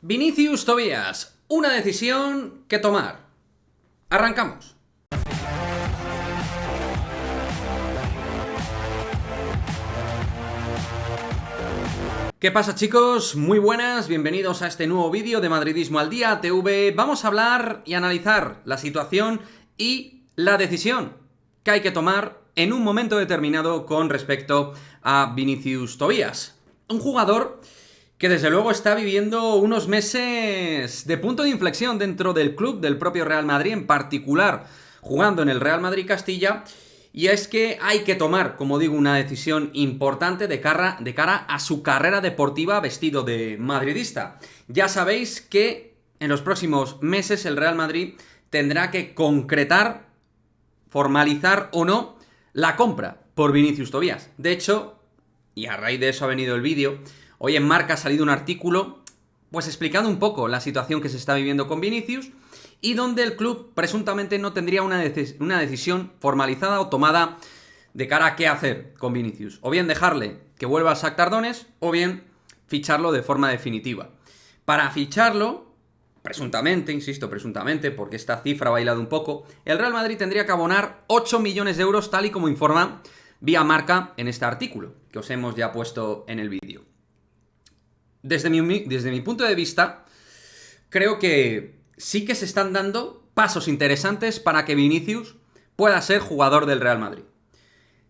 Vinicius Tobías, una decisión que tomar. Arrancamos. ¿Qué pasa, chicos? Muy buenas, bienvenidos a este nuevo vídeo de Madridismo al Día TV. Vamos a hablar y analizar la situación y la decisión que hay que tomar en un momento determinado con respecto a Vinicius Tobías. Un jugador que desde luego está viviendo unos meses de punto de inflexión dentro del club del propio Real Madrid, en particular jugando en el Real Madrid Castilla. Y es que hay que tomar, como digo, una decisión importante de cara a su carrera deportiva vestido de madridista. Ya sabéis que en los próximos meses el Real Madrid tendrá que concretar, formalizar o no la compra por Vinicius Tobías. De hecho, y a raíz de eso ha venido el vídeo, hoy en Marca ha salido un artículo pues explicando un poco la situación que se está viviendo con Vinicius y donde el club presuntamente no tendría una decisión formalizada o tomada de cara a qué hacer con Vinicius. O bien dejarle que vuelva al Shakhtar Donetsk o bien ficharlo de forma definitiva. Para ficharlo, presuntamente, insisto, presuntamente, porque esta cifra ha bailado un poco, el Real Madrid tendría que abonar 8 millones de euros, tal y como informa vía Marca en este artículo, que os hemos ya puesto en el vídeo. Desde mi punto de vista, creo que sí que se están dando pasos interesantes para que Vinicius pueda ser jugador del Real Madrid.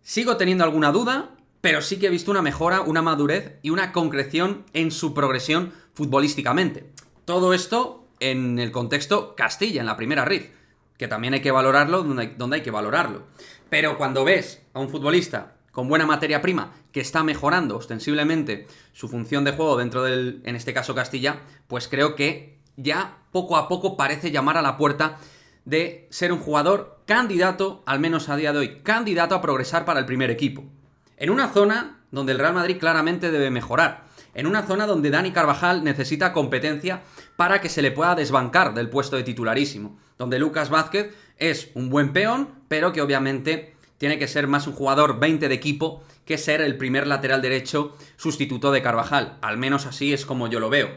Sigo teniendo alguna duda, pero sí que he visto una mejora, una madurez y una concreción en su progresión futbolísticamente. Todo esto en el contexto Castilla, en la primera RIF, que también hay que valorarlo donde hay que valorarlo. Pero cuando ves a un futbolista con buena materia prima, que está mejorando ostensiblemente su función de juego dentro del, en este caso Castilla, pues creo que ya poco a poco parece llamar a la puerta de ser un jugador candidato, al menos a día de hoy, candidato a progresar para el primer equipo. En una zona donde el Real Madrid claramente debe mejorar. En una zona donde Dani Carvajal necesita competencia para que se le pueda desbancar del puesto de titularísimo. Donde Lucas Vázquez es un buen peón, pero que obviamente tiene que ser más un jugador 20 de equipo que ser el primer lateral derecho sustituto de Carvajal. Al menos así es como yo lo veo.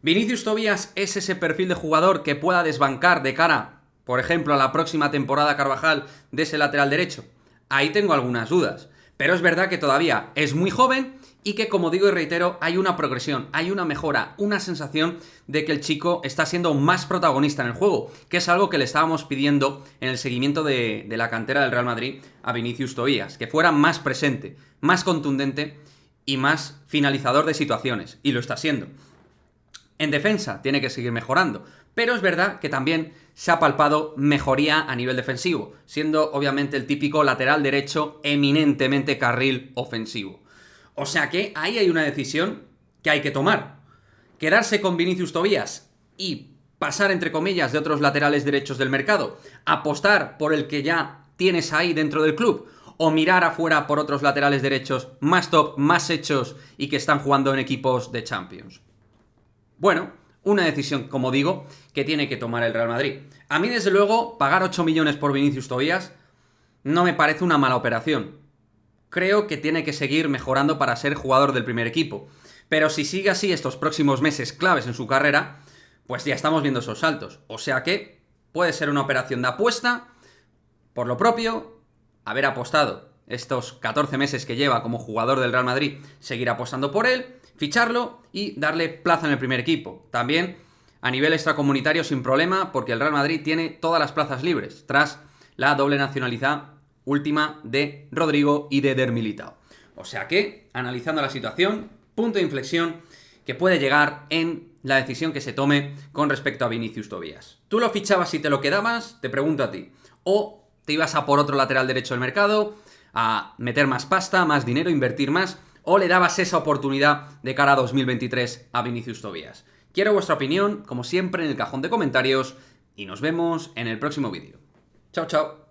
¿Vinicius Tobías es ese perfil de jugador que pueda desbancar de cara, por ejemplo, a la próxima temporada Carvajal de ese lateral derecho? Ahí tengo algunas dudas. Pero es verdad que todavía es muy joven y que, como digo y reitero, hay una progresión, hay una mejora, una sensación de que el chico está siendo más protagonista en el juego, que es algo que le estábamos pidiendo en el seguimiento de la cantera del Real Madrid a Vinicius Tobías, que fuera más presente, más contundente y más finalizador de situaciones, y lo está siendo. En defensa tiene que seguir mejorando, pero es verdad que también se ha palpado mejoría a nivel defensivo, siendo obviamente el típico lateral derecho eminentemente carril ofensivo. O sea que ahí hay una decisión que hay que tomar. Quedarse con Vinicius Tobías y pasar, entre comillas, de otros laterales derechos del mercado, apostar por el que ya tienes ahí dentro del club, o mirar afuera por otros laterales derechos más top, más hechos y que están jugando en equipos de Champions. Bueno, una decisión, como digo, que tiene que tomar el Real Madrid. A mí, desde luego, pagar 8 millones por Vinicius Tobías no me parece una mala operación. Creo que tiene que seguir mejorando para ser jugador del primer equipo. Pero si sigue así estos próximos meses claves en su carrera, pues ya estamos viendo esos saltos. O sea que puede ser una operación de apuesta, por lo propio, haber apostado estos 14 meses que lleva como jugador del Real Madrid, seguir apostando por él, ficharlo y darle plaza en el primer equipo. También a nivel extracomunitario sin problema, porque el Real Madrid tiene todas las plazas libres, tras la doble nacionalidad última de Rodrigo y de Eder Militao. O sea que, analizando la situación, punto de inflexión que puede llegar en la decisión que se tome con respecto a Vinicius Tobías. ¿Tú lo fichabas y te lo quedabas? Te pregunto a ti. ¿O te ibas a por otro lateral derecho del mercado, a meter más pasta, más dinero, invertir más? ¿O le dabas esa oportunidad de cara a 2023 a Vinicius Tobías? Quiero vuestra opinión, como siempre, en el cajón de comentarios y nos vemos en el próximo vídeo. Chao, chao.